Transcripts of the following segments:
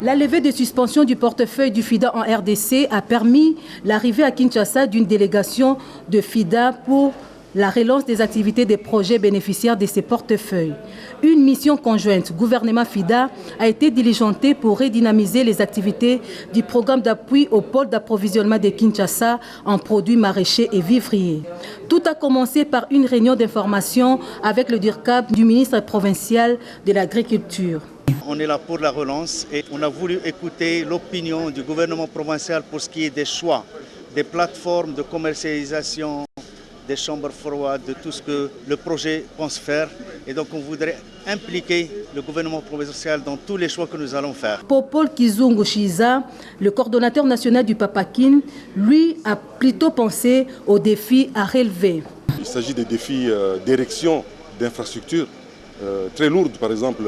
La levée de suspension du portefeuille du FIDA en RDC a permis l'arrivée à Kinshasa d'une délégation de FIDA pour la relance des activités des projets bénéficiaires de ces portefeuilles. Une mission conjointe gouvernement-FIDA a été diligentée pour redynamiser les activités du programme d'appui au pôle d'approvisionnement de Kinshasa en produits maraîchers et vivriers. Tout a commencé par une réunion d'information avec le DIRCAB du ministre provincial de l'Agriculture. On est là pour la relance et on a voulu écouter l'opinion du gouvernement provincial pour ce qui est des choix, des plateformes de commercialisation, des chambres froides, de tout ce que le projet pense faire. Et donc on voudrait impliquer le gouvernement provincial dans tous les choix que nous allons faire. Popol Kizungu Shiza, le coordonnateur national du Papakin, lui a plutôt pensé aux défis à relever. Il s'agit des défis d'érection d'infrastructures très lourdes, par exemple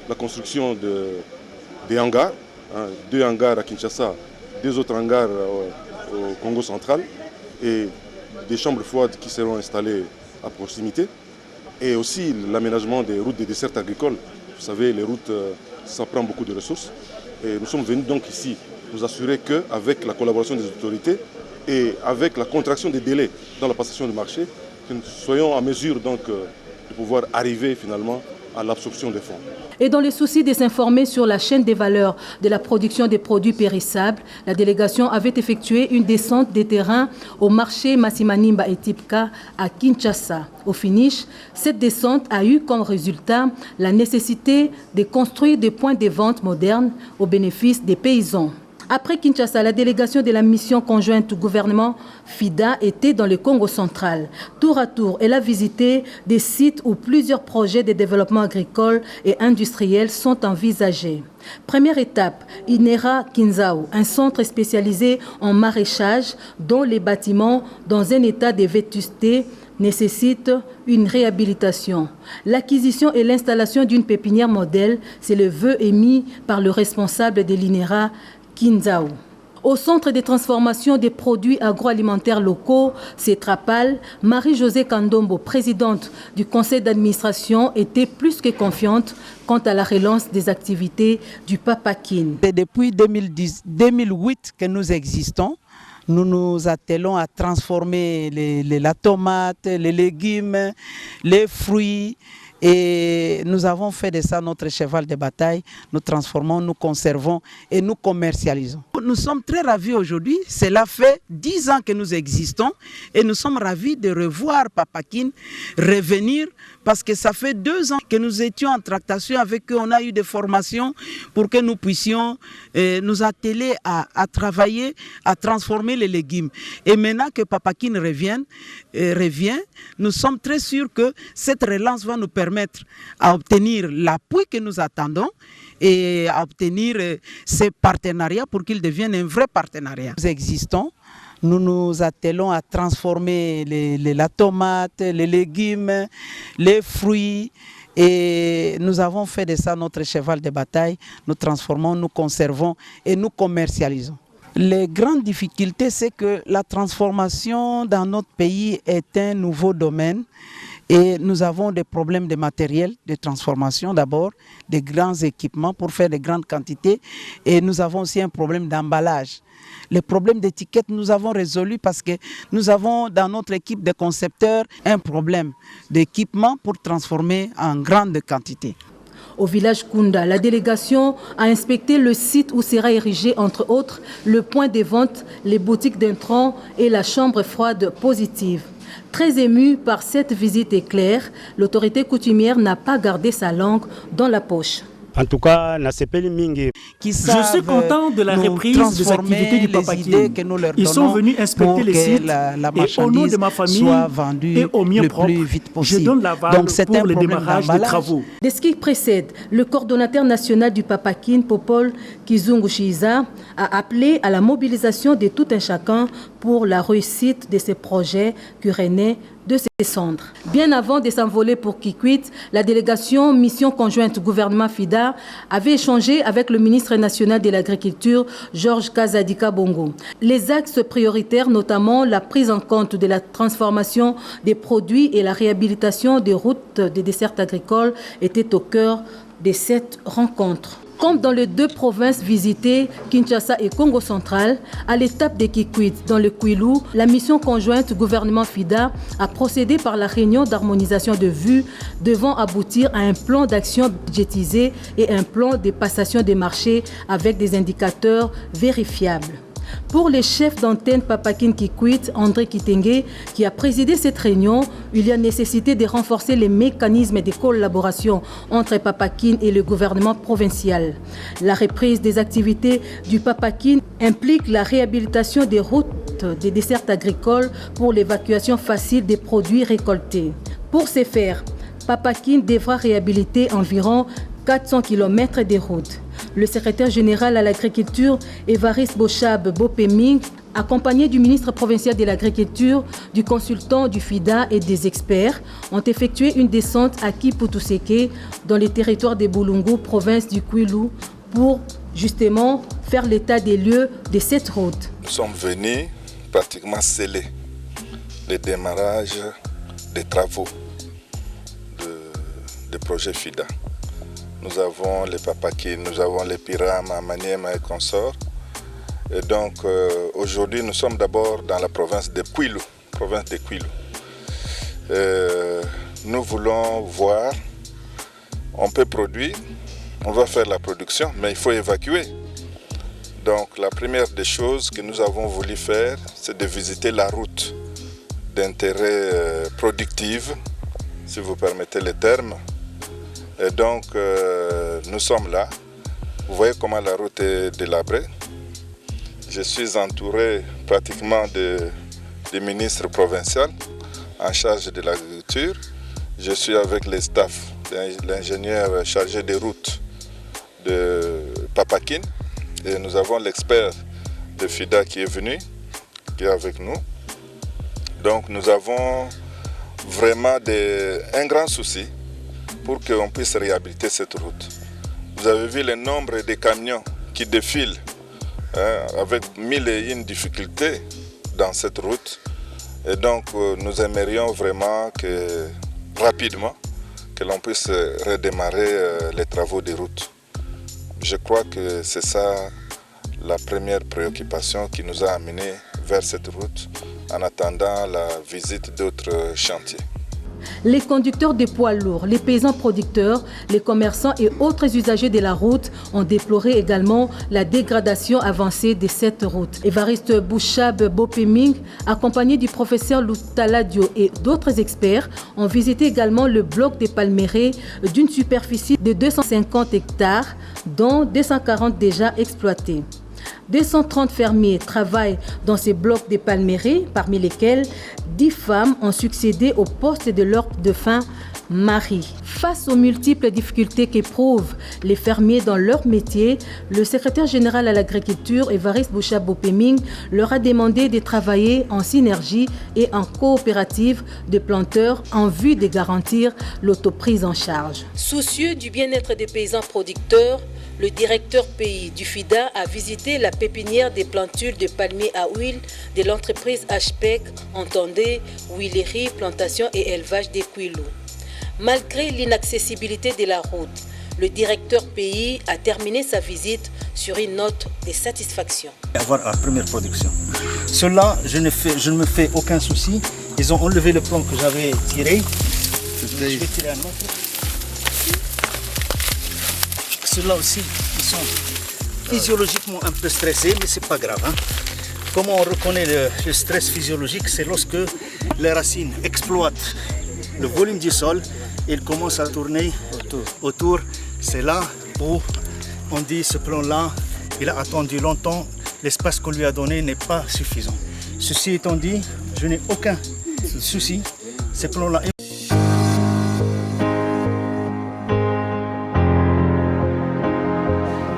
la construction des hangars, 2 hangars à Kinshasa, 2 autres hangars au Congo central, et des chambres froides qui seront installées à proximité, et aussi l'aménagement des routes des dessertes agricoles. Vous savez, les routes, ça prend beaucoup de ressources. Et nous sommes venus donc ici nous assurer qu'avec la collaboration des autorités et avec la contraction des délais dans la passation du marché, que nous soyons en mesure donc de pouvoir arriver finalement à l'absorption des fonds. Et dans le souci de s'informer sur la chaîne des valeurs de la production des produits périssables, la délégation avait effectué une descente des terrains au marché Massimanimba et Tipka à Kinshasa. Au finish, cette descente a eu comme résultat la nécessité de construire des points de vente modernes au bénéfice des paysans. Après Kinshasa, la délégation de la mission conjointe du gouvernement FIDA était dans le Congo central. Tour à tour, elle a visité des sites où plusieurs projets de développement agricole et industriel sont envisagés. Première étape, Inera Kinzao, un centre spécialisé en maraîchage dont les bâtiments, dans un état de vétusté, nécessitent une réhabilitation. L'acquisition et l'installation d'une pépinière modèle, c'est le vœu émis par le responsable de l'Inera Kinzao. Au centre de transformation des produits agroalimentaires locaux, Cetrapal, Marie-Josée Kandombo, présidente du conseil d'administration, était plus que confiante quant à la relance des activités du Papakin. C'est depuis 2008 que nous existons. Nous nous attelons à transformer la tomate, les légumes, les fruits. Et nous avons fait de ça notre cheval de bataille. Nous transformons, nous conservons et nous commercialisons. Nous sommes très ravis aujourd'hui. Cela fait 10 ans que nous existons et nous sommes ravis de revoir Papakin revenir parce que ça fait 2 ans que nous étions en tractation avec eux. On a eu des formations pour que nous puissions nous atteler à travailler, à transformer les légumes. Et maintenant que Papakin revient, nous sommes très sûrs que cette relance va nous permettre à obtenir l'appui que nous attendons et à obtenir ces partenariats pour qu'ils deviennent un vrai partenariat. Nous existons, nous nous attelons à transformer la tomate, les légumes, les fruits. Et nous avons fait de ça notre cheval de bataille. Nous transformons, nous conservons et nous commercialisons. Les grandes difficultés, c'est que la transformation dans notre pays est un nouveau domaine. Et nous avons des problèmes de matériel, de transformation d'abord, des grands équipements pour faire de grandes quantités. Et nous avons aussi un problème d'emballage. Les problèmes d'étiquette, nous avons résolu parce que nous avons dans notre équipe de concepteurs un problème d'équipement pour transformer en grande quantité. Au village Kunda, la délégation a inspecté le site où sera érigé, entre autres, le point de vente, les boutiques d'intrants et la chambre froide positive. Très émue par cette visite éclair, l'autorité coutumière n'a pas gardé sa langue dans la poche. En tout cas, je suis content de la reprise des activités du Papakin. Ils sont venus inspecter les sites et au nom de ma famille et au mien propre, je donne l'aval pour le démarrage des travaux. De ce qui précède, le coordonnateur national du Papakin, Popol Kizungu Shiza, a appelé à la mobilisation de tout un chacun pour la réussite de ces projets qui renaissent de ses cendres. Bien avant de s'envoler pour Kikwit, la délégation mission conjointe gouvernement FIDA avait échangé avec le ministre national de l'Agriculture, Georges Kazadika Bongo. Les axes prioritaires, notamment la prise en compte de la transformation des produits et la réhabilitation des routes des dessertes agricoles, étaient au cœur de cette rencontre. Comme dans les 2 provinces visitées, Kinshasa et Congo central, à l'étape de Kikwit, dans le Kwilu, la mission conjointe gouvernement-FIDA a procédé par la réunion d'harmonisation de vues devant aboutir à un plan d'action budgétisé et un plan de passation des marchés avec des indicateurs vérifiables. Pour les chefs d'antenne Papakine Kikwit, André Kitenge, qui a présidé cette réunion, il y a nécessité de renforcer les mécanismes de collaboration entre Papakine et le gouvernement provincial. La reprise des activités du Papakine implique la réhabilitation des routes des dessertes agricoles pour l'évacuation facile des produits récoltés. Pour ce faire, Papakine devra réhabiliter environ 400 km de routes. Le secrétaire général à l'agriculture, Évariste Bochab Bopeming, accompagné du ministre provincial de l'agriculture, du consultant du FIDA et des experts, ont effectué une descente à Kiputuseke dans les territoires de Boulungu, province du Kwilu, pour justement faire l'état des lieux de cette route. Nous sommes venus pratiquement sceller le démarrage des travaux de projet FIDA. Nous avons les Papakines, nous avons les Pirama, Maniema et consorts. Et donc aujourd'hui, nous sommes d'abord dans la province de Kwilu. Nous voulons voir, on peut produire, on va faire la production, mais il faut évacuer. Donc la première des choses que nous avons voulu faire, c'est de visiter la route d'intérêt productive, si vous permettez le terme. Et donc, nous sommes là. Vous voyez comment la route est délabrée. Je suis entouré pratiquement des ministres provinciaux en charge de l'agriculture. Je suis avec les staffs, l'ingénieur chargé des routes de Papakine. Et nous avons l'expert de FIDA qui est venu, qui est avec nous. Donc, nous avons vraiment un grand souci pour qu'on puisse réhabiliter cette route. Vous avez vu le nombre de camions qui défilent avec 1001 difficultés dans cette route. Et donc nous aimerions vraiment que rapidement que l'on puisse redémarrer les travaux de route. Je crois que c'est ça la première préoccupation qui nous a amenés vers cette route en attendant la visite d'autres chantiers. Les conducteurs de poids lourds, les paysans producteurs, les commerçants et autres usagers de la route ont déploré également la dégradation avancée de cette route. Évariste Bouchab Bopeming, accompagné du professeur Loutaladio et d'autres experts, ont visité également le bloc des Palmeraies d'une superficie de 250 hectares, dont 240 déjà exploités. 230 fermiers travaillent dans ces blocs de Palmeraies, parmi lesquels 10 femmes ont succédé au poste de leur défunt mari. Face aux multiples difficultés qu'éprouvent les fermiers dans leur métier, le secrétaire général à l'agriculture, Évariste Bouchab Bopeming, leur a demandé de travailler en synergie et en coopérative de planteurs en vue de garantir l'autoprise en charge. Soucieux du bien-être des paysans producteurs, le directeur pays du FIDA a visité la pépinière des plantules de palmiers à huile de l'entreprise HPEC, entendez huilerie, plantation et élevage des Kwilu. Malgré l'inaccessibilité de la route, le directeur pays a terminé sa visite sur une note de satisfaction. Avoir la première production. Cela, je ne me fais aucun souci. Ils ont enlevé le plan que j'avais tiré. Je vais tirer un autre. Ceux-là aussi, ils sont physiologiquement un peu stressés, mais ce n'est pas grave. Comment on reconnaît le stress physiologique? C'est lorsque les racines exploitent le volume du sol et ils commencent à tourner autour. C'est là où on dit ce plan-là, il a attendu longtemps, l'espace qu'on lui a donné n'est pas suffisant. Ceci étant dit, je n'ai aucun souci. Ce plan-là est...